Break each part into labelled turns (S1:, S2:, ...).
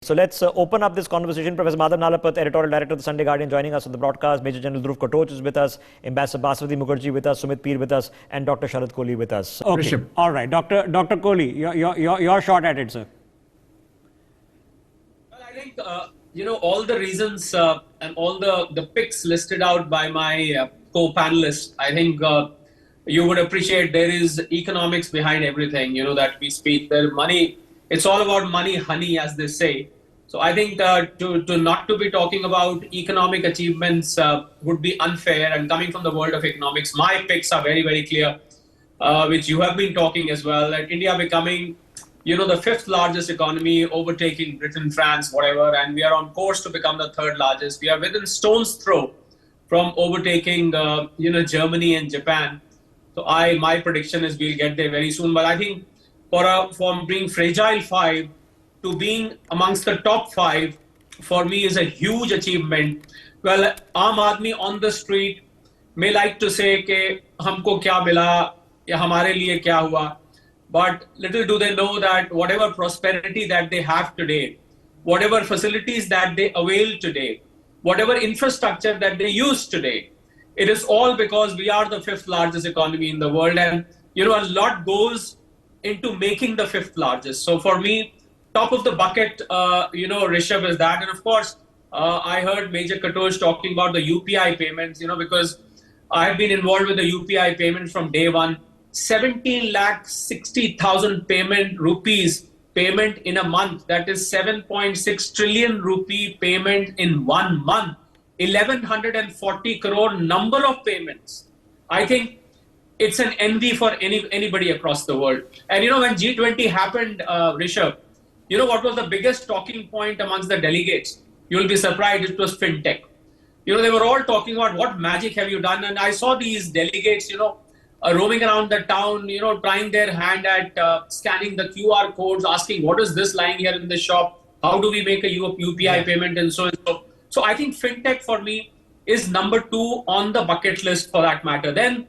S1: So let's open up this conversation. Professor Madhav Nalapat, editorial director of the Sunday Guardian, joining us on the broadcast. Major General Dhruv Katoch is with us. Ambassador Baswati Mukherjee with us. Sumit Peer with us, and Dr. Sharad Kohli with us. Okay, all right, Dr. Kohli, your shot at it, sir.
S2: Well, I think all the reasons and all the picks listed out by my co-panelists. I think you would appreciate there is economics behind everything. That we speak. The money. It's all about money, honey, as they say. So I think to not to be talking about economic achievements would be unfair. And coming from the world of economics, my picks are very, very clear, which you have been talking as well. That India becoming, the fifth largest economy, overtaking Britain, France, whatever, and we are on course to become the third largest. We are within stone's throw from overtaking, Germany and Japan. So my prediction is we'll get there very soon. But I think from being fragile five to being amongst the top five, for me is a huge achievement. Well, आम आदमी on the street may like to say कि हमको क्या मिला या हमारे लिए क्या हुआ, but little do they know that whatever prosperity that they have today, whatever facilities that they avail today, whatever infrastructure that they use today, it is all because we are the fifth largest economy in the world, and a lot goes into making the fifth largest. So for me, top of the bucket, Rishabh, is that. And of course, I heard Major Katoch talking about the UPI payments, because I have been involved with the UPI payments from day one. 17,60,000 rupees payment in a month. That is 7.6 trillion rupee payment in 1 month. 1,140 crore number of payments. I think it's an envy for anybody across the world. And when G20 happened, Rishabh, what was the biggest talking point amongst the delegates? You'll be surprised, it was fintech. They were all talking about what magic have you done? And I saw these delegates, roaming around the town, trying their hand at scanning the QR codes, asking what is this lying here in the shop? How do we make a UPI payment and so and so? So I think fintech for me is number 2 on the bucket list for that matter. Then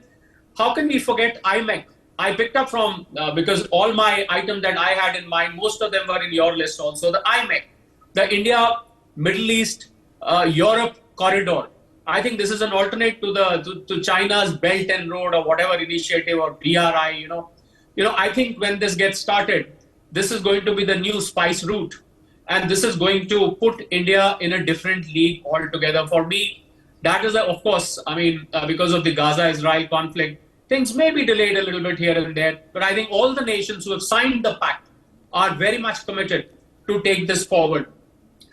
S2: how can we forget IMEC? I picked up from, because all my items that I had in mind, most of them were in your list also. The IMEC, the India, Middle East, Europe corridor. I think this is an alternate to China's Belt and Road or whatever initiative or BRI, I think when this gets started, this is going to be the new spice route. And this is going to put India in a different league altogether. For me, that is, of course, because of the Gaza-Israel conflict, things may be delayed a little bit here and there. But I think all the nations who have signed the pact are very much committed to take this forward.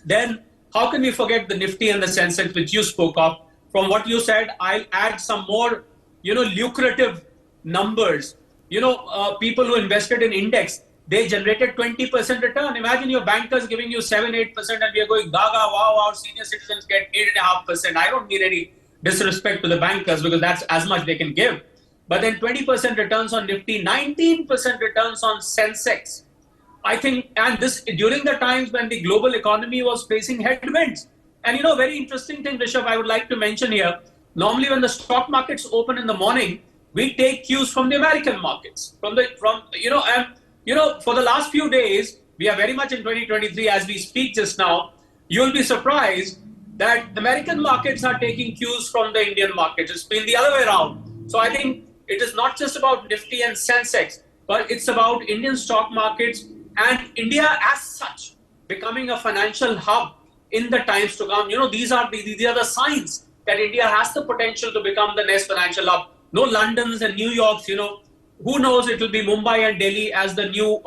S2: Then, how can we forget the Nifty and the Sensex, which you spoke of? From what you said, I'll add some more, lucrative numbers. People who invested in index, they generated 20% return. Imagine your bankers giving you 7-8%, and we are going gaga, wow, our senior citizens get 8.5%. I don't mean any disrespect to the bankers because that's as much they can give. But then 20% returns on Nifty, 19% returns on Sensex. I think, and this during the times when the global economy was facing headwinds. And very interesting thing, Rishabh, I would like to mention here. Normally when the stock markets open in the morning, we take cues from the American markets. For the last few days, we are very much in 2023 as we speak just now. You'll be surprised that American markets are taking cues from the Indian markets. It's been the other way around. So I think it is not just about Nifty and Sensex, but it's about Indian stock markets and India as such becoming a financial hub in the times to come. These are the signs that India has the potential to become the next financial hub. No Londons and New Yorks, who knows, it will be Mumbai and Delhi as the new,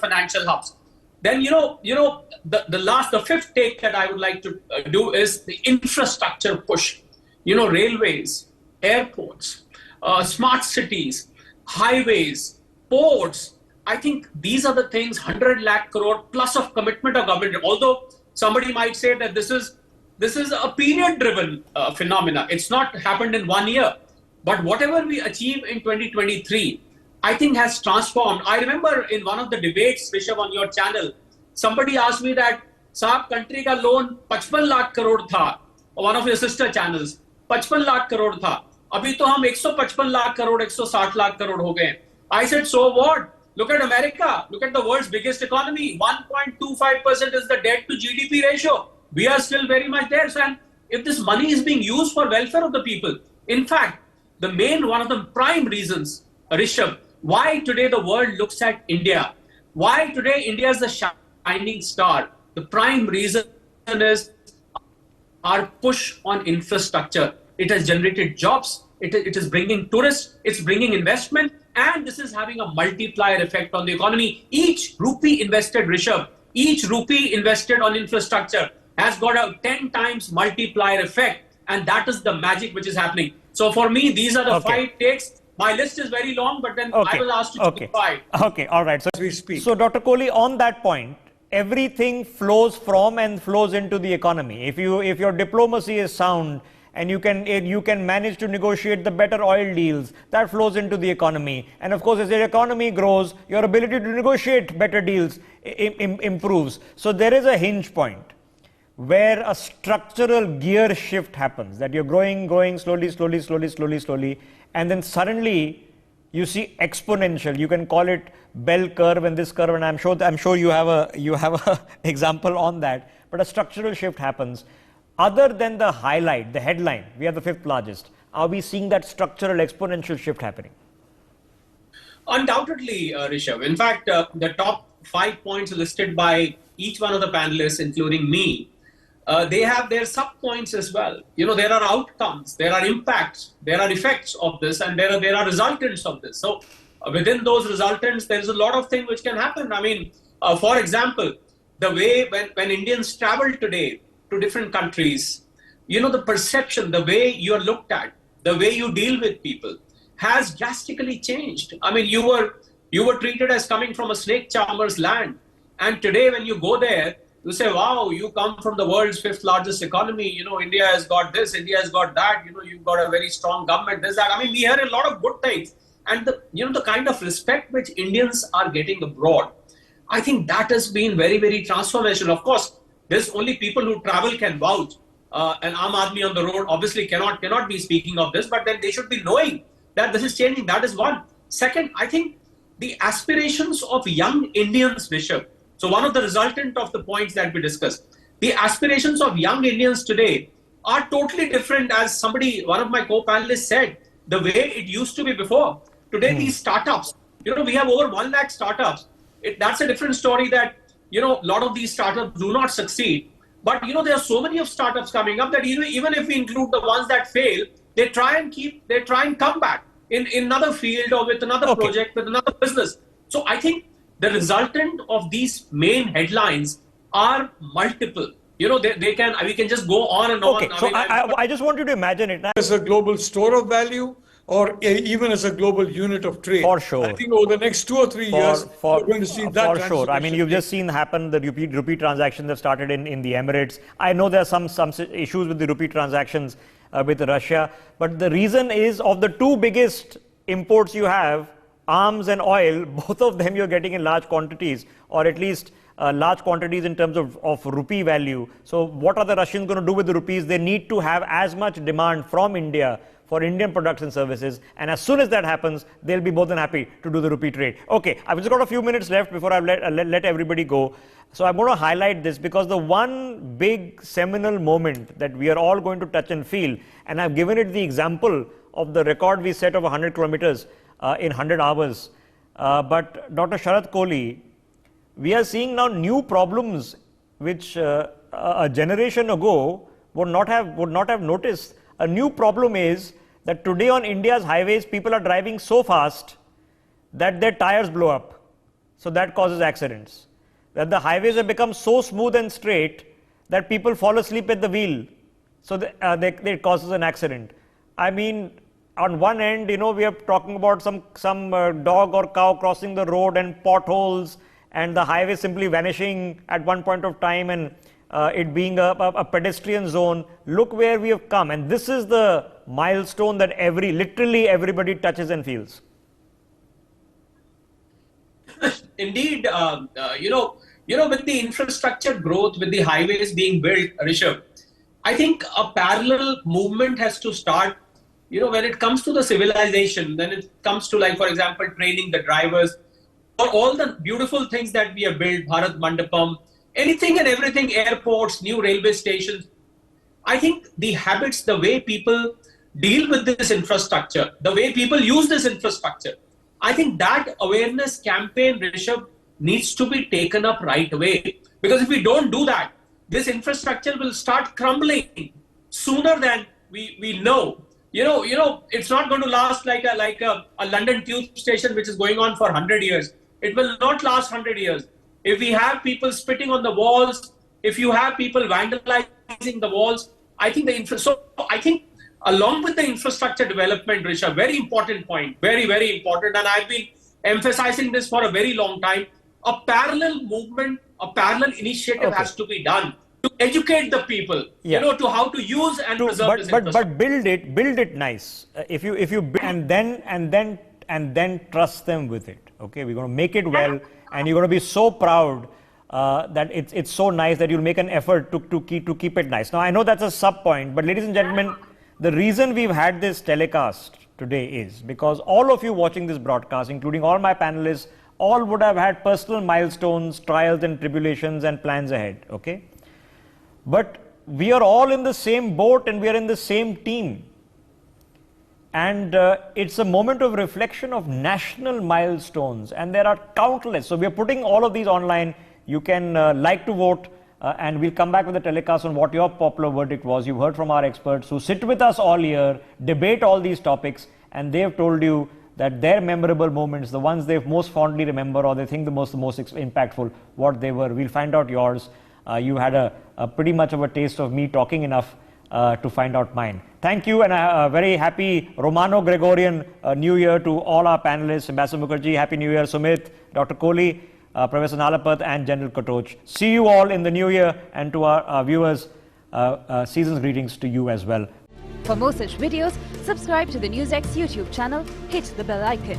S2: financial hubs. Then, the fifth take that I would like to do is the infrastructure push. Railways, airports, smart cities, highways, ports. I think these are the things, 100 lakh crore plus of commitment of government. Although somebody might say that this is a period-driven phenomena. It's not happened in 1 year. But whatever we achieve in 2023, I think has transformed. I remember in one of the debates, Rishabh, on your channel, somebody asked me that, Saab, country ka loan 55 lakh crore tha, or one of your sister channels, 55 lakh crore tha. Abhi to hum 155 lakh crore, 160 lakh crore ho gaye. I said, so what? Look at America. Look at the world's biggest economy. 1.25% is the debt to GDP ratio. We are still very much there. So, and if this money is being used for welfare of the people, in fact, one of the prime reasons, Rishabh, why today the world looks at India, why today India is the shining star, the prime reason is our push on infrastructure. It has generated jobs, it is bringing tourists, it's bringing investment, and this is having a multiplier effect on the economy. Each rupee invested, Rishabh, each rupee invested on infrastructure has got a 10 times multiplier effect, and that is the magic which is happening. So for me, these are the 5 takes. My list is very long, but then I was asked to choose 5.
S1: Okay, all right. So
S3: we speak.
S1: So Dr. Kohli, on that point, everything flows from and flows into the economy. If your diplomacy is sound and you can manage to negotiate the better oil deals, that flows into the economy. And of course, as your economy grows, your ability to negotiate better deals improves. So there is a hinge point where a structural gear shift happens, that you're going slowly, and then suddenly you see exponential. You can call it bell curve and this curve, and I'm sure you have a example on that. But a structural shift happens. Other than the highlight, the headline, we are the 5th largest. Are we seeing that structural exponential shift happening?
S2: Undoubtedly, Rishabh. In fact, the top 5 points listed by each one of the panelists, including me, they have their sub-points as well. You know, there are outcomes, there are impacts, there are effects of this, and there are resultants of this. So within those resultants, there is a lot of things which can happen. I mean, for example, the way when Indians travel today to different countries, you know, the perception, the way you're looked at, the way you deal with people has drastically changed. I mean, you were treated as coming from a snake charmer's land. And today when you go there, you say, wow, you come from the world's 5th largest economy. You know, India has got this, India has got that. You know, you've got a very strong government, this, that. I mean, we hear a lot of good things. And the kind of respect which Indians are getting abroad, I think that has been very, very transformational. Of course, there's only people who travel can vouch. And Aam Aadmi on the road obviously cannot be speaking of this, but then they should be knowing that this is changing. That is one. Second, I think the aspirations of young Indians, Rishabh. So one of the resultant of the points that we discussed, the aspirations of young Indians today are totally different, as one of my co-panelists said, the way it used to be before. Today, these startups, you know, we have over 1 lakh startups. That's a different story that, you know, a lot of these startups do not succeed. But, you know, there are so many of startups coming up that even if we include the ones that fail, they try and come back in another field or with another project, with another business. So I think the resultant of these main headlines are multiple. You know, we can just go on and on.
S1: Okay, so I just want you to imagine it now.
S3: As a global store of value, or even as a global unit of trade.
S1: For sure.
S3: I think over the next 2 or 3 years, we're going to see that.
S1: For sure. I mean, you've just seen happen, the rupee transactions have started in the Emirates. I know there are some issues with the rupee transactions with Russia, but the reason is, of the 2 biggest imports you have, arms and oil, both of them you're getting in large quantities, or at least large quantities in terms of rupee value. So what are the Russians going to do with the rupees? They need to have as much demand from India for Indian products and services, and as soon as that happens, they'll be more than happy to do the rupee trade. Okay, I've just got a few minutes left before I let everybody go. So I'm going to highlight this because the one big seminal moment that we are all going to touch and feel, and I've given it the example of the record we set of 100 kilometers in 100 hours. But Dr. Sharad Kohli, we are seeing now new problems which a generation ago would not have noticed. A new problem is that today on India's highways, people are driving so fast that their tires blow up. So that causes accidents. That the highways have become so smooth and straight that people fall asleep at the wheel. So it causes an accident. I mean, on one end, you know, we are talking about some dog or cow crossing the road and potholes and the highway simply vanishing at one point of time and it being a pedestrian zone. Look where we have come, and this is the milestone that literally everybody touches and feels.
S2: Indeed, you know, with the infrastructure growth, with the highways being built, Rishabh, I think a parallel movement has to start. You know, when it comes to the civilization, then it comes to, like, for example, training the drivers. for all the beautiful things that we have built, Bharat Mandapam, anything and everything, airports, new railway stations. I think the habits, the way people deal with this infrastructure, the way people use this infrastructure, I think that awareness campaign, Rishabh, needs to be taken up right away. Because if we don't do that, this infrastructure will start crumbling sooner than we know. You know, it's not going to last like a London tube station, which is going on for 100 years. It will not last 100 years. If we have people spitting on the walls, if you have people vandalizing the walls, I think I think along with the infrastructure development, Rishabh, very important point, very, very important. And I've been emphasizing this for a very long time. A parallel movement, a parallel initiative has to be done to educate the people, to how to use and preserve this infrastructure.
S1: But build it nice. If you build and then trust them with it. Okay, we're going to make it well, and you're going to be so proud that it's so nice that you'll make an effort to keep it nice. Now I know that's a sub point, but ladies and gentlemen, the reason we've had this telecast today is because all of you watching this broadcast, including all my panelists, all would have had personal milestones, trials and tribulations and plans ahead. Okay, but we are all in the same boat and we are in the same team. And it's a moment of reflection of national milestones, and there are countless. So we are putting all of these online. You can like to vote, and we'll come back with a telecast on what your popular verdict was. You've heard from our experts who sit with us all year, debate all these topics, and they've told you that their memorable moments, the ones they most fondly remember or they think the most impactful, what they were. We'll find out yours. You had a pretty much of a taste of me talking enough to find out mine. Thank you, and a very happy Romano-Gregorian New Year to all our panelists. Ambassador Mukherjee, Happy New Year. Sumit, Dr. Kohli, Professor Nalapat and General Katoch. See you all in the new year, and to our viewers, season's greetings to you as well.
S4: For more such videos, subscribe to the NewsX YouTube channel, hit the bell icon.